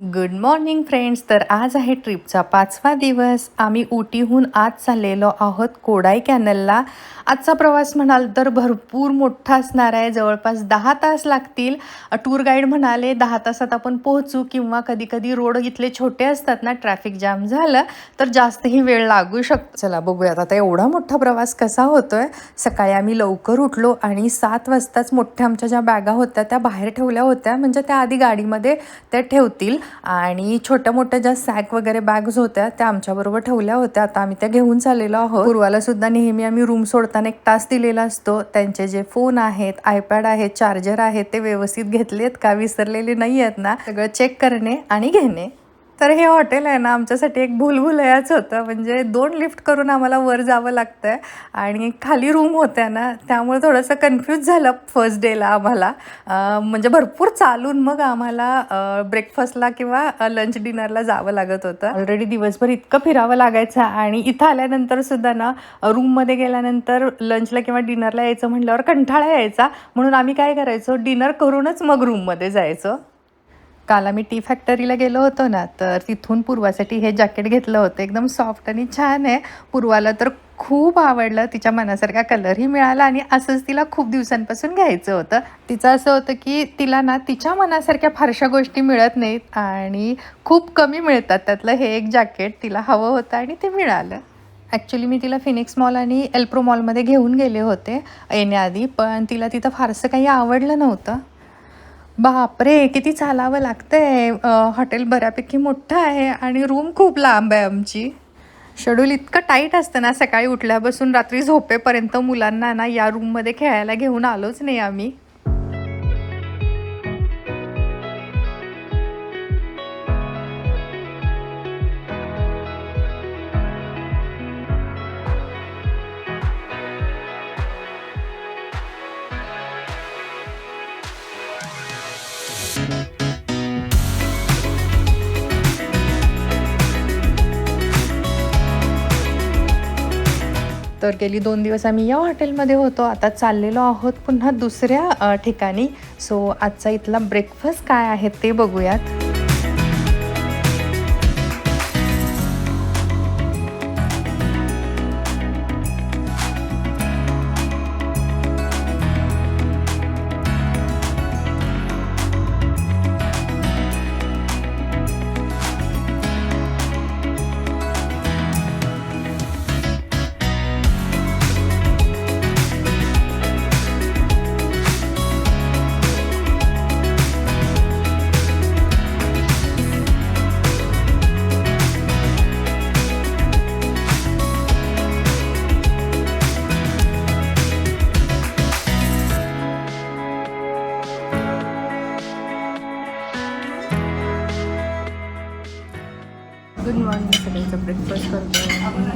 Good morning friends. तर आज आहे ट्रिपचा 5वा दिवस. आम्ही उटीहून आज चाललेलो आहोत कोडाई कॅनलला. आजचा प्रवास म्हणाल तर भरपूर मोठा असणार आहे. जवळपास 10 तास लागतील. टूर गाईड म्हणाले 10 तासात आपण पोहोचू, किंवा कधी कधी रोड इथले छोटे असतात ना, ट्रॅफिक जाम झालं तर जास्तही वेळ लागू शकतो. चला बघूयात आता एवढा मोठा प्रवास कसा होतोय. सकाळी आम्ही लवकर उठलो आणि 7 वाजताच मोठ्या आमच्या ज्या बॅगा होत्या त्या बाहेर ठेवल्या होत्या, म्हणजे त्या आधी गाडीमध्ये त्या ठेवतील, आणि छोट्या मोठ्या ज्या सॅक वगैरे बॅग्स होत्या त्या आमच्याबरोबर ठेवल्या होत्या. आता आम्ही त्या घेऊन चाललेलो आहोत. पूर्वाला सुद्धा नेहमी आम्ही रूम सोडताना एक तास दिलेला असतो. त्यांचे जे फोन आहेत, आयपॅड आहेत, चार्जर आहेत, ते व्यवस्थित घेतलेत का, विसरलेले नाही आहेत ना, सगळं चेक करणे आणि घेणे. तर हे हॉटेल आहे ना, आमच्यासाठी एक भूलभुलैयाच होतं. म्हणजे 2 लिफ्ट करून आम्हाला वर जावं लागतं आहे आणि खाली रूम होत्या ना, त्यामुळे थोडंसं कन्फ्यूज झालं फर्स्ट डेला आम्हाला. म्हणजे भरपूर चालून मग आम्हाला ब्रेकफास्टला किंवा लंच डिनरला जावं लागत होतं. ऑलरेडी दिवसभर इतकं फिरावं लागायचं, आणि इथं आल्यानंतर सुद्धा ना, रूममध्ये गेल्यानंतर लंचला किंवा डिनरला यायचं म्हटल्यावर कंटाळा यायचा. म्हणून आम्ही काय करायचो, डिनर करूनच मग रूममध्ये जायचो. काल आम्ही टी फॅक्टरीला गेलो होतो ना, तर तिथून पूर्वासाठी हे जॅकेट घेतलं होतं. एकदम सॉफ्ट आणि छान आहे. पूर्वाला तर खूप आवडलं. तिच्या मनासारखा कलरही मिळाला, आणि असंच तिला खूप दिवसांपासून घ्यायचं होतं. तिचं असं होतं की तिला ना तिच्या मनासारख्या फारशा गोष्टी मिळत नाहीत, आणि खूप कमी मिळतात. त्यातलं हे एक जॅकेट तिला हवं होतं आणि ते मिळालं. ॲक्च्युली मी तिला फिनिक्स मॉल आणि एल्प्रो मॉलमध्ये घेऊन गेले होते येण्याआधी, पण तिला तिथं फारसं काही आवडलं नव्हतं. बापरे! किती चालावं लागतंय. हॉटेल बऱ्यापैकी मोठं आहे आणि रूम खूप लांब आहे आमची. शेड्यूल इतकं टाईट असतं ना, सकाळी उठल्यापासून रात्री झोपेपर्यंत मुलांना ना या रूममध्ये खेळायला घेऊन आलोच नाही आम्ही. तर गेली 2 दिवस आम्ही या हॉटेलमध्ये होतो. आता चाललेलो आहोत पुन्हा दुसऱ्या ठिकाणी. सो आजचा इथला ब्रेकफास्ट काय आहे ते बघूयात. Good morning. सगळ्यांचं ब्रेकफास्ट करतो आणि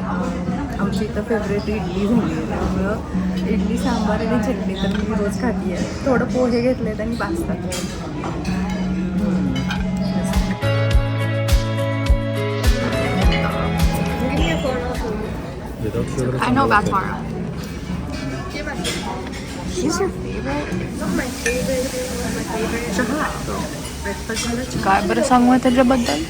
आमची इथं फेवरेट इडली झाली आहे. त्यामुळं इडली सांबार आणि चटणी तर मी रोज खाती आहे. थोडं पोहे घेतलेत आणि pasta. I know Batsmara. He's your favorite? My favorite. Breakfast झालं. काय बरं सांगू त्याच्याबद्दल.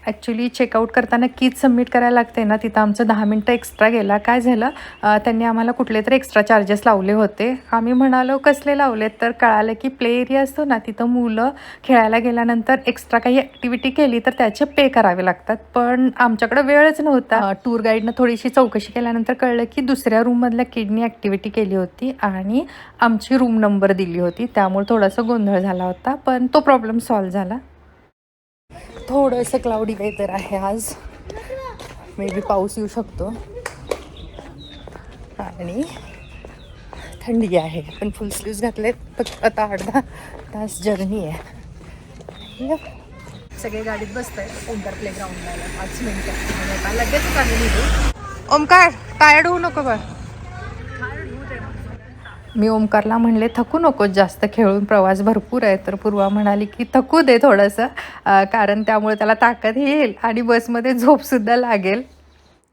ॲक्च्युली चेकआउट करताना कीच सबमिट करायला लागते ना, तिथं आमचं 10 मिनटं एक्स्ट्रा गेला. काय झालं, त्यांनी आम्हाला कुठले तरी एक्स्ट्रा चार्जेस लावले होते. आम्ही म्हणालो कसले लावलेत, तर कळालं की प्ले एरिया असतो ना, तिथं मुलं खेळायला गेल्यानंतर एक्स्ट्रा काही ॲक्टिव्हिटी केली तर त्याचे पे करावे लागतात. पण आमच्याकडं वेळच नव्हता. टूर गाईडनं थोडीशी चौकशी केल्यानंतर कळलं की दुसऱ्या रूममधल्या किडनी ॲक्टिव्हिटी केली होती आणि आमची रूम नंबर दिली होती. त्यामुळे थोडासा गोंधळ झाला होता, पण तो प्रॉब्लेम सॉल्व्ह झाला. थोडंसं क्लाउडी वेदर आहे आज. मे बी पाऊस येऊ शकतो आणि थंडी आहे. पण फुल स्लीव्ज घातलेत. फक्त आता 8-10 तास जर्नी आहे. सगळे गाडीत बसत आहेत ओमकार प्लेग्राऊंडला. 5 मिनटं आणि आता लगेच चालू निघू. ओमकार, टायर्ड होऊ नको बा. मी ओमकारला म्हणले थकू नकोस जास्त, खेळून प्रवास भरपूर आहे. तर पूर्वा म्हणाली की थकू दे थोडंसं, कारण त्यामुळे त्याला ताकद येईल आणि बसमध्ये झोपसुद्धा लागेल.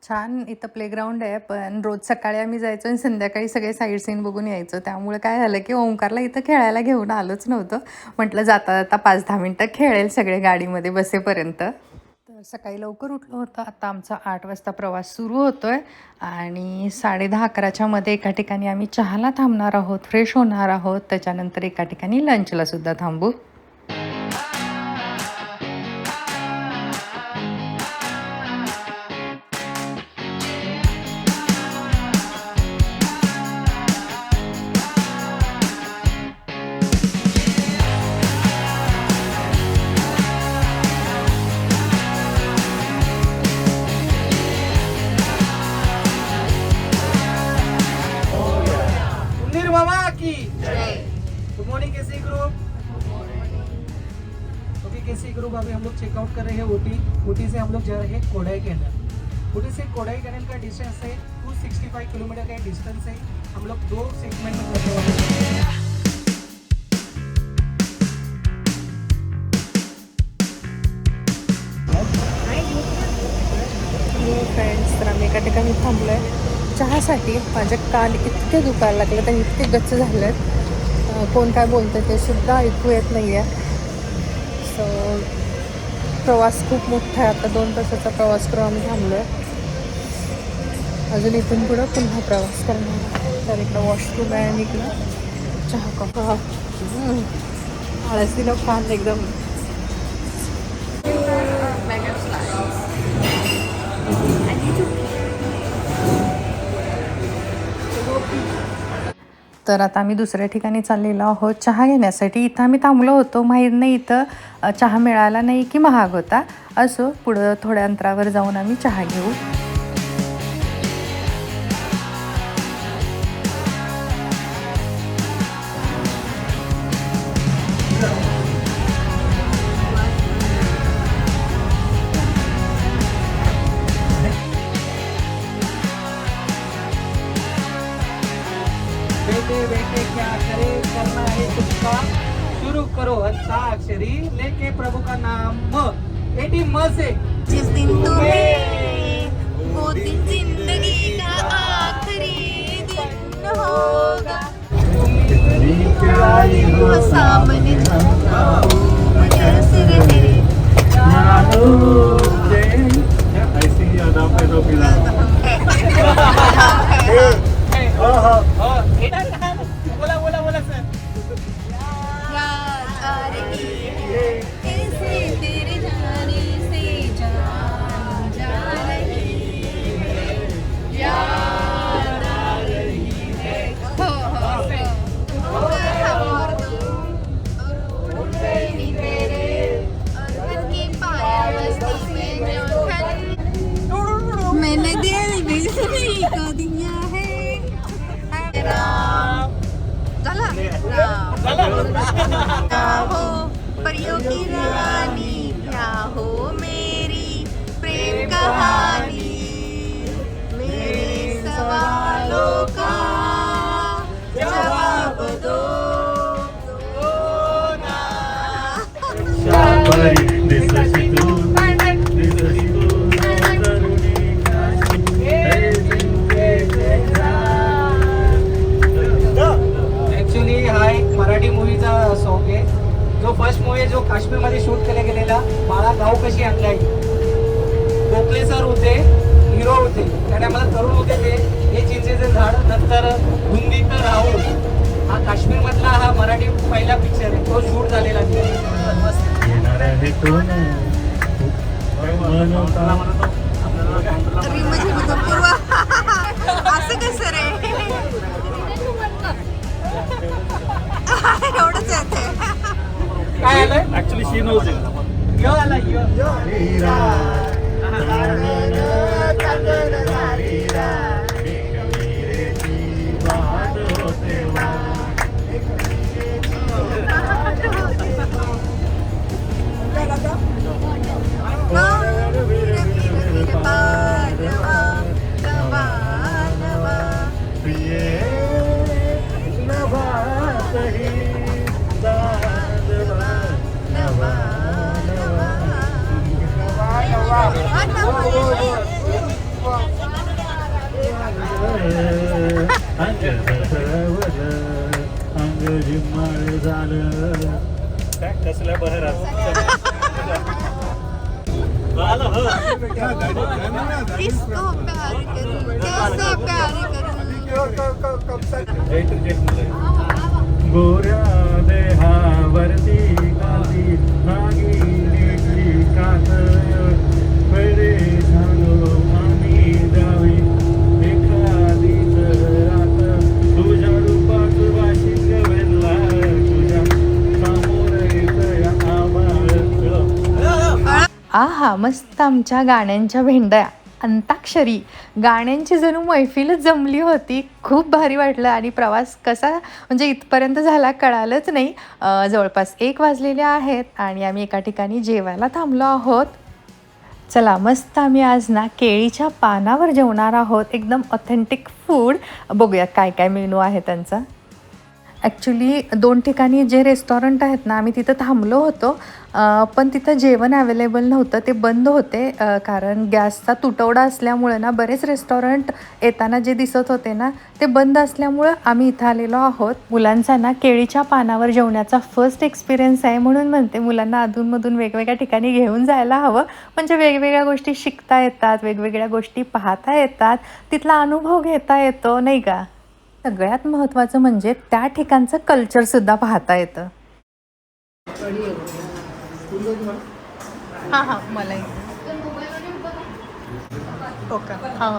छान इथं प्लेग्राऊंड आहे, पण रोज सकाळी आम्ही जायचो आणि संध्याकाळी सगळे साईड सीन बघून यायचो. त्यामुळे काय झालं की ओंकारला इथं खेळायला घेऊन आलोच नव्हतं. म्हटलं जाता जाता 5-10 मिनटं खेळेल सगळे गाडीमध्ये बसेपर्यंत. तर सकाळी लवकर उठलो होतं. आता आमचा 8 वाजता प्रवास सुरू होतोय आणि 10:30-11च्या मध्ये एका ठिकाणी आम्ही चहाला थांबणार आहोत, फ्रेश होणार आहोत. त्याच्यानंतर एका ठिकाणी लंचला सुद्धा थांबू. मामा की गुड मॉर्निंग केसी ग्रुप। ओके केसी ग्रुप, अभी हम लोग चेकआउट कर रहे हैं ऊटी से हम लोग जा रहे हैं कोडाई कैनल। ऊटी से कोडाई कैनल का डिस्टेंस है 265 किलोमीटर का डिस्टेंस है। हम लोग 2 सेगमेंट में करने वाले हैं। फ्रेंड्स, तर आम्ही एका ठिकाणी थांबलो आहे चहासाठी. माझे कान इतके दुखायला लागले आणि इतके गच्च झाले आहेत, कोण काय बोलतं ते सुद्धा ऐकू येत नाही आहे. सो प्रवास खूप मोठा आहे. आता 2 तासाचा प्रवास करून आम्ही थांबलो आहे. अजून इथून पुढं पुन्हा प्रवास करणार. तर इकडं वॉशरूम आहे आणि इकडं चहा कॉफा आळस दिलं फान एकदम. तर आता आम्ही दुसऱ्या ठिकाणी चाललेलो आहोत चहा घेण्यासाठी. इथं आम्ही थांबलो होतो. माहीत नाही इथं चहा मिळाला नाही की महाग होता. असो, पुढं थोड्या अंतरावर जाऊन आम्ही चहा घेऊ. बेटे बेटे क्या करे, करना है कुछ काम, शुरू करो अच्छा अक्षरी, लेके प्रभु का नाम म। बेटी म से जिस दिन तुम्हें वो दिन जिंदगी का आखिरी दिन होगा, वो सामने मुझे ऐसे रहे ऐसी याद आप पे तो पिला बोला बोला बोला सर। याद आ रही है कैसे तेरे जाने से जान जा रही है, याद आ रही है हो हम और तुम तेरी तेरे और मन की पाया मस्ती में जो मैंने दिल बिजली को दिया है राम क्या हो परियों की रानी, क्या हो मेरी प्रेम कहानी, मेरे सवालों का जवाब दो ना। ऍक्च्युली हा एक मराठी मूवीचा सॉन्ग आहे. जो फर्स्ट मूवी आहे जो काश्मीरमध्ये शूट केला गेलेला. बाळा गाव कशी आणली आई. गोखले सर होते, हिरो होते, त्याने आम्हाला तरुण होते ते. हे चिंचेचे झाड, नंतर धुंदीत राहू, हा काश्मीर मधला हा मराठी पहिला पिक्चर आहे. तो शूट झालेला असं कसं रे, एवढंच येते. काय आलंय ऍक्च्युली शी नोज इट. यो आला यो इसको प्यार करूं कैसे प्यार गोऱ्या देहावरती काती नागिनीची कात वेडे झालो आम्ही जावी एखादीच रात तुझ्या रूपात वाशिंग वेणला तुझ्या समोर येतया आभाळ. आहा, मस्त आमच्या गाण्यांच्या भेंड्या, अंताक्षरी, गाण्यांची जणू मैफिलच जमली होती. खूप भारी वाटलं आणि प्रवास कसा म्हणजे इथपर्यंत झाला कळालंच नाही. जवळपास 1 वाजलेले आहेत आणि आम्ही एका ठिकाणी जेवायला थांबलो आहोत. चला, मस्त आम्ही आज ना केळीच्या पानावर जेवणार आहोत. एकदम ऑथेंटिक फूड. बघूया काय काय मेनू आहे त्यांचा. ॲक्च्युली 2 ठिकाणी जे रेस्टॉरंट आहेत ना, आम्ही तिथं थांबलो होतो, पण तिथं जेवण अवेलेबल नव्हतं, ते बंद होते. कारण गॅसचा तुटवडा असल्यामुळं ना बरेच रेस्टॉरंट येताना जे दिसत होते ना ते बंद असल्यामुळं आम्ही इथं आलेलो आहोत. मुलांचा ना केळीच्या पानावर जेवण्याचा फर्स्ट एक्सपिरियन्स आहे, म्हणून म्हणते मुलांना अधूनमधून वेगवेगळ्या ठिकाणी घेऊन जायला हवं. म्हणजे वेगवेगळ्या गोष्टी शिकता येतात, वेगवेगळ्या गोष्टी पाहता येतात, तिथला अनुभव घेता येतो, नाही का. सगळ्यात महत्त्वाचं म्हणजे त्या ठिकाणचं कल्चरसुद्धा पाहता येतं. हां हां, मलाही हो का. हां,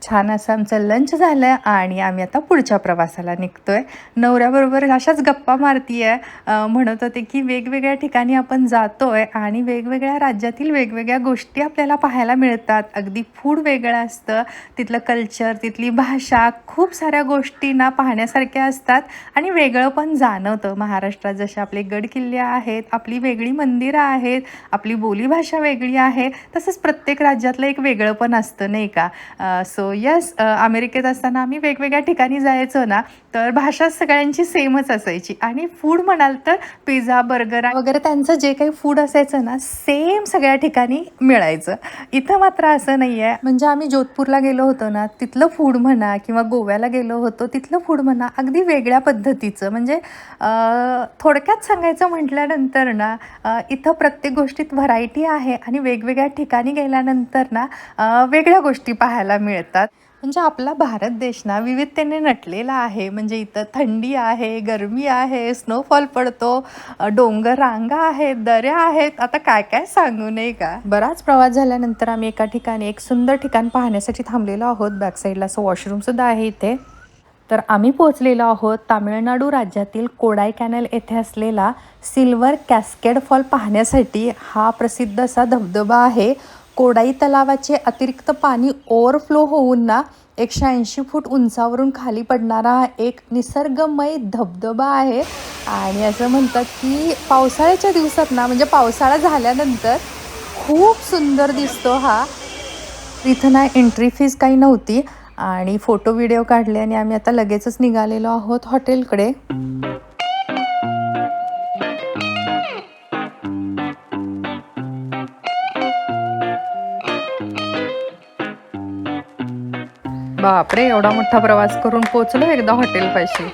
छान असं आमचं लंच झालं आणि आम्ही आता पुढच्या प्रवासाला निघतोय. नवऱ्याबरोबर अशाच गप्पा मारतीये. म्हणत होते की वेगवेगळ्या ठिकाणी आपण जातोय आणि वेगवेगळ्या राज्यातील वेगवेगळ्या गोष्टी आपल्याला पाहायला मिळतात. अगदी फूड वेगळं असतं, तिथलं कल्चर, तिथली भाषा, खूप साऱ्या गोष्टींना पाहण्यासारख्या असतात आणि वेगळं पण जाणवतं. महाराष्ट्रात जसे आपले गडकिल्ले आहेत, आपली वेगळी मंदिरं आहेत, आपली बोलीभाषा वेगळी आहे, तसंच प्रत्येक राज्यातलं एक वेगळं पण असतं, नाही का. सो यस, अमेरिकेत असताना आम्ही वेगवेगळ्या ठिकाणी जायचो ना, तर भाषा सगळ्यांची सेमच असायची आणि फूड म्हणाल तर पिझ्झा, बर्गर वगैरे त्यांचं जे काही फूड असायचं ना सेम सगळ्या ठिकाणी मिळायचं. इथं मात्र असं नाही आहे. म्हणजे आम्ही जोधपूरला गेलो होतो ना, तिथलं फूड म्हणा किंवा गोव्याला गेलो होतो तिथलं फूड म्हणा, अगदी वेगळ्या पद्धतीचं. म्हणजे थोडक्यात सांगायचं म्हटल्यानंतर ना इथं प्रत्येक गोष्टीत व्हरायटी आहे आणि वेगवेगळ्या ठिकाणी गेल्यानंतर ना वेगळ्या गोष्टी पाहायला मिळतात. म्हणजे आपला भारत देश ना विविधतेने नटलेला आहे. म्हणजे इथं थंडी आहे, गरमी आहे, स्नोफॉल पडतो, डोंगर रांगा आहेत, दऱ्या आहेत, आता काय काय सांगू, नाही का. बराच प्रवास झाल्यानंतर आम्ही एका ठिकाणी एक सुंदर ठिकाण पाहण्यासाठी थांबलेलो आहोत. बॅकसाईडला असं वॉशरूमसुद्धा आहे इथे. तर आम्ही पोहोचलेलो आहोत तामिळनाडू राज्यातील कोडाई कॅनल येथे असलेला सिल्वर कॅस्केड फॉल पाहण्यासाठी. हा प्रसिद्ध असा धबधबा आहे. कोडाई तलावाचे अतिरिक्त पाणी ओव्हरफ्लो होऊन ना 180 फूट उंचावरून खाली पडणारा हा एक निसर्गमय धबधबा आहे. आणि असं म्हणतात की पावसाळ्याच्या दिवसात ना, म्हणजे पावसाळा झाल्यानंतर खूप सुंदर दिसतो हा. इथं ना एंट्री फीज काही नव्हती आणि फोटो व्हिडिओ काढले आणि आम्ही आता लगेचच निघालेलो आहोत हॉटेलकडे. बापरे, एवढा मोठा प्रवास करून पोचलो एकदा हॉटेलपाशी.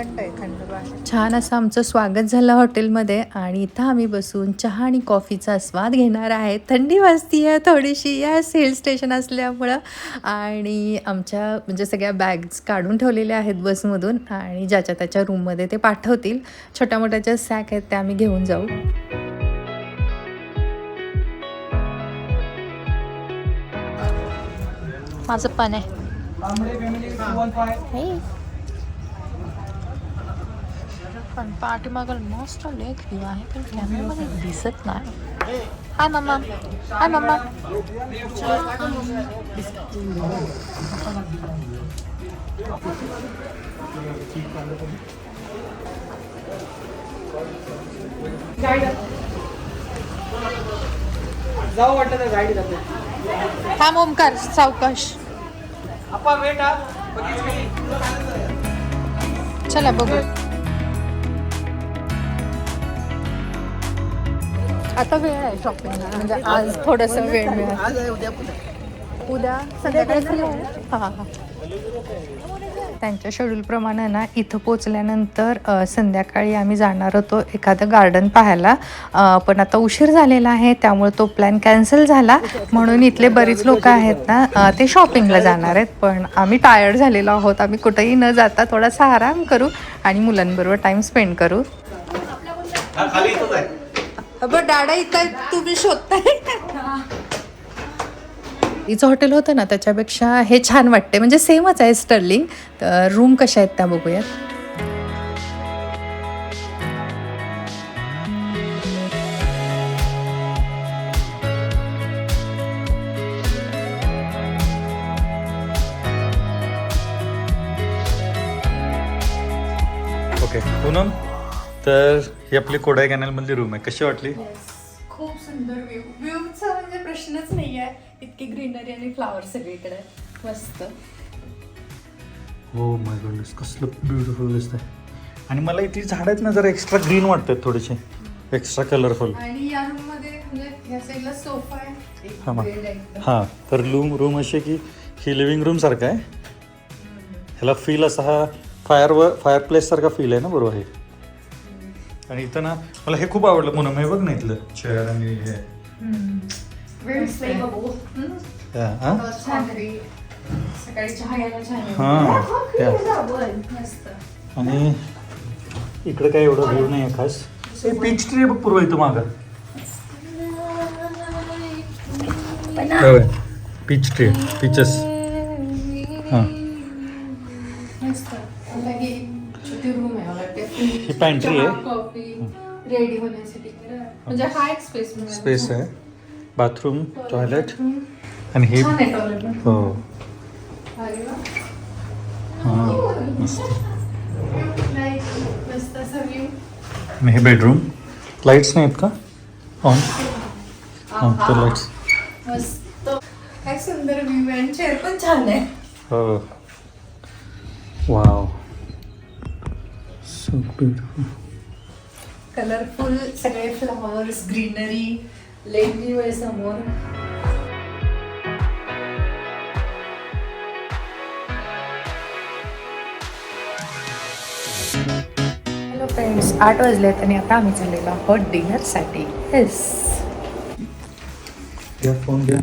थंड आहे, थंड बाहेर. छान असं आमचं स्वागत झालं हॉटेलमध्ये आणि इथं आम्ही बसून चहा आणि कॉफीचा स्वाद घेणार आहे. थंडी वाजती आहे थोडीशी, या हिल स्टेशन असल्यामुळं. आणि आमच्या म्हणजे सगळ्या बॅग्स काढून ठेवलेल्या आहेत बसमधून आणि ज्याच्या त्याच्या रूममध्ये ते पाठवतील. छोट्या मोठ्या ज्या सॅक आहेत त्या आम्ही घेऊन जाऊ. माझं पण आहे. तांबडे फॅमिली 215. पण पाठीमागं मस्त लेख व्ह्यू आहे पण कॅमेरामध्ये दिसत नाही. हाय मम्मा, हाय मम्मा. जाऊ वाटलं तर गाडी जाते. थांब ओमकार, सावकाश. आपण वेट हा बघीच खाली. चला बघू. आता वेळ आहे शॉपिंगला, म्हणजे आज थोडंसं वेळ मिळाला. उद्या संध्याकाळी फ्री आहे. हां हां. त्यांच्या शेड्यूलप्रमाणे ना इथं पोचल्यानंतर संध्याकाळी आम्ही जाणार होतो एखादं गार्डन पाहायला, पण आता उशीर झालेला आहे त्यामुळे तो प्लॅन कॅन्सल झाला. म्हणून इथले बरीच लोक आहेत ना ते शॉपिंगला जाणार आहेत. पण आम्ही टायर्ड झालेलो आहोत. आम्ही कुठेही न जाता थोडासा आराम करू आणि मुलांबरोबर टाईम स्पेंड करू. बरं डाडा इथं तुम्ही शोधताय. हिचं हॉटेल होतं ना त्याच्यापेक्षा हे छान वाटते, म्हणजे सेमच आहे स्टर्लिंग. तर रूम कशा आहेत त्या बघूयात. ओके पूनम, तर ही आपली कोडाई कॅनलमधली रूम आहे. कशी वाटली? खूप सुंदर व्ह्यू. व्ह्यूचा म्हणजे प्रश्नच नाही आहे. इतकी ग्रीनरी आणि फ्लावर सगळीकडे मस्त. हो माय गॉडनेस, कसलं ब्युटिफुल दिसतंय. आणि मला इथली झाडं आहेत ना जरा एक्स्ट्रा ग्रीन वाटतात, थोडेसे एक्स्ट्रा कलरफुल. आणि या रूम मध्ये म्हणजे ह्या साईडला सोफा आहे. एक हां bed आहे एकदम. हां, तर रूम अशी की ही लिव्हिंग रूम सारखं आहे. ह्याला फील असा हा फायर प्लेस सारखा फील आहे ना, बरोबर आहे. आणि इथं ना मला हे खूप आवडलं पूनम, हे बघ ना इथलं चेअर आणि हे. Very stable. हां छान आहे. सकाळी चहा घ्यायला छान आहे. हां त्या. मस्त. आणि इकडे काय एवढं व्ह्यू नाही आहे खास. हे पीच ट्री बघ पूर्व इथं मागं. Peach tree, peaches. हां, मस्त. लगे छोटी रूम आहे मला वाटते. ही पॅन्ट्री आहे. कॉफी रेडी होण्यासाठी म्हणजे हा एक स्पेस आहे. बाथरूम, टॉयलेट आणि हे छान आहे टॉयलेट पण. हो. अरे वा. हां मस्त. मस्त असा व्ह्यू. आणि हे बेडरूम. लाईट्स नाहीत का ऑन? हां तर लाईट्स. मस्त. काय सुंदर व्ह्यू आहे आणि चेअर पण छान आहे. हो. Wow, so beautiful. कलरफुल सगळे फ्लावर्स, ग्रीनरी, लेक व्ह्यू आहे समोर. हॅलो फ्रेंड्स, 8 वाजलेत आणि आता आम्ही चाललेलो आहोत डिनरसाठी. येस. घ्या फोन घ्या.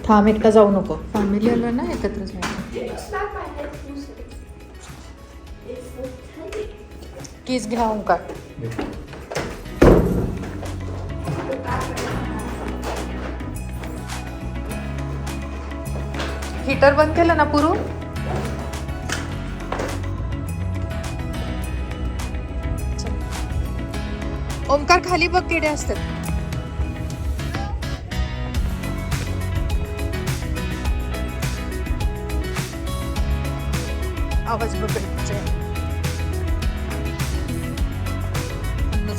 थांब, एकटा जाऊ नको. फॅमिली आलो ना एकत्रच जायचं. कीज घ्या ओंकार. हीटर बंद केलं ना पुरू? ओंकार खाली बघ किडे असतात. आवाज बघायचा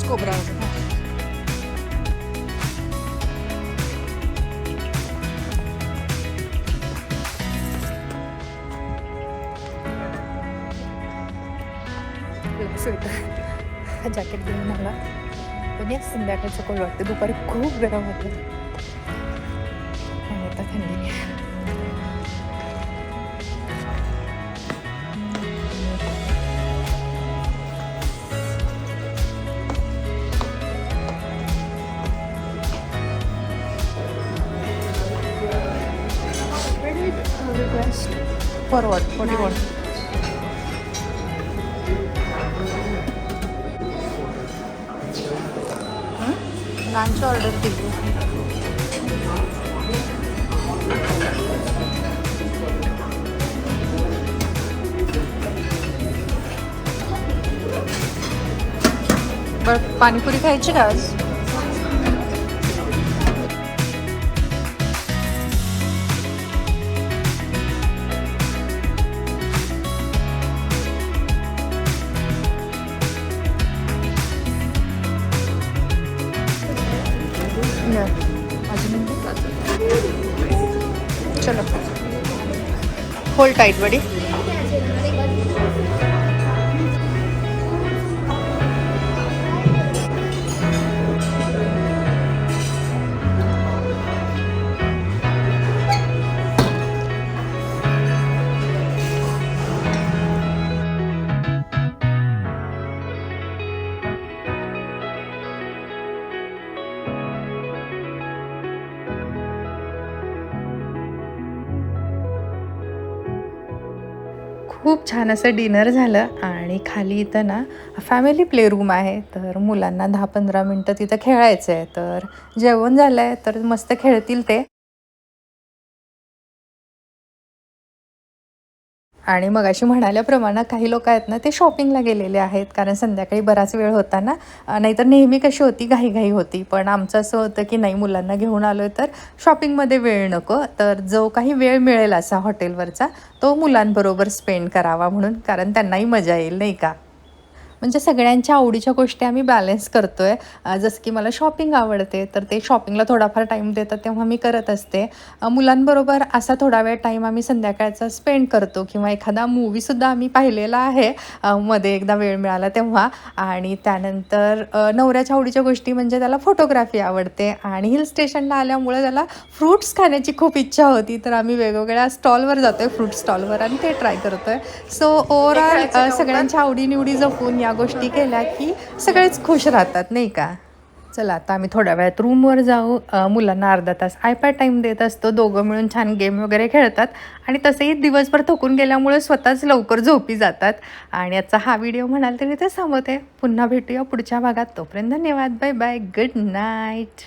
कोबरा. स्वेटर जॅकेट घेऊन आला पण या संध्याकाळचं कोण वाटतं. दुपारी खूप गरम होतं आणि आता थंडी आहे. For what what you want? नानची ऑर्डर दिली. बरं पाणीपुरी खायची का आज? चलो होल्ड टाइट बडी. खूप छान असं डिनर झालं आणि खाली इथं ना फॅमिली प्ले रूम आहे. तर मुलांना 10-15 मिनटं तिथं खेळायचं आहे. तर जेवण झालं आहे तर मस्त खेळतील ते. आणि मगाशी म्हणाल्याप्रमाणे काही लोक आहेत ना ते शॉपिंगला गेलेले आहेत, कारण संध्याकाळी बराच वेळ होता ना. नाहीतर नेहमी कशी होती घाईघाई होती, पण आमचं असं होतं की नाही मुलांना घेऊन आलो आहे तर शॉपिंगमध्ये वेळ नको, तर जो काही वेळ मिळेल असा हॉटेलवरचा तो मुलांबरोबर स्पेंड करावा म्हणून, कारण त्यांनाही मजा येईल नाही का. म्हणजे सगळ्यांच्या आवडीच्या गोष्टी आम्ही बॅलन्स करतो आहे. जसं की मला शॉपिंग आवडते तर ते शॉपिंगला थोडाफार टाईम देतात तेव्हा मी करत असते. मुलांबरोबर असा थोडा वेळ टाईम आम्ही संध्याकाळचा स्पेंड करतो किंवा एखादा मूवीसुद्धा आम्ही पाहिलेला आहे मध्ये एकदा वेळ मिळाला तेव्हा. आणि त्यानंतर नवऱ्याच्या आवडीच्या गोष्टी म्हणजे त्याला फोटोग्राफी आवडते आणि हिल स्टेशनला आल्यामुळे त्याला फ्रूट्स खाण्याची खूप इच्छा होती, तर आम्ही वेगवेगळ्या स्टॉलवर जातो आहे, फ्रूट स्टॉलवर, आणि ते ट्राय करतो आहे. सो ओव्हरऑल सगळ्यांच्या आवडीनिवडी जपून या गोष्टी केल्या की सगळेच खुश राहतात नाही का. चला आता आम्ही थोड्या वेळात रूमवर जाऊ. मुलांना अर्धा तास आयपॅड टाईम देत असतो, दोघं मिळून छान गेम वगैरे खेळतात आणि तसेही दिवसभर थकून गेल्यामुळे स्वतःच लवकर झोपी जातात. आणि आजचा हा व्हिडिओ म्हणाल तरी ते थांबवते. पुन्हा भेटूया पुढच्या भागात. तोपर्यंत धन्यवाद. Bye bye. Good night.